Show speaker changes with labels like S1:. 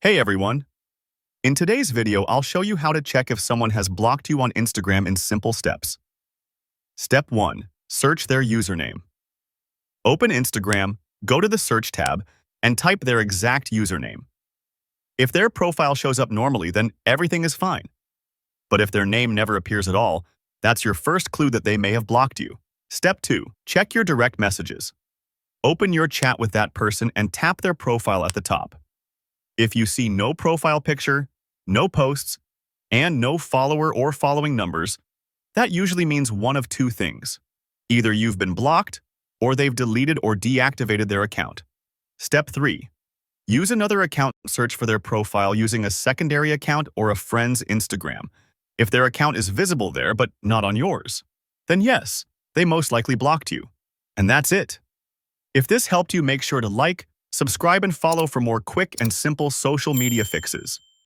S1: Hey everyone! In today's video, I'll show you how to check if someone has blocked you on Instagram in simple steps. Step 1. Search their username. Open Instagram, go to the Search tab, and type their exact username. If their profile shows up normally, then everything is fine. But if their name never appears at all, that's your first clue that they may have blocked you. Step 2. Check your direct messages. Open your chat with that person and tap their profile at the top. If you see no profile picture, no posts, and no follower or following numbers, that usually means one of two things. Either you've been blocked, or they've deleted or deactivated their account. Step 3. Use another account and search for their profile using a secondary account or a friend's Instagram. If their account is visible there but not on yours, then yes, they most likely blocked you. And that's it. If this helped you, make sure to like, subscribe, and follow for more quick and simple social media fixes.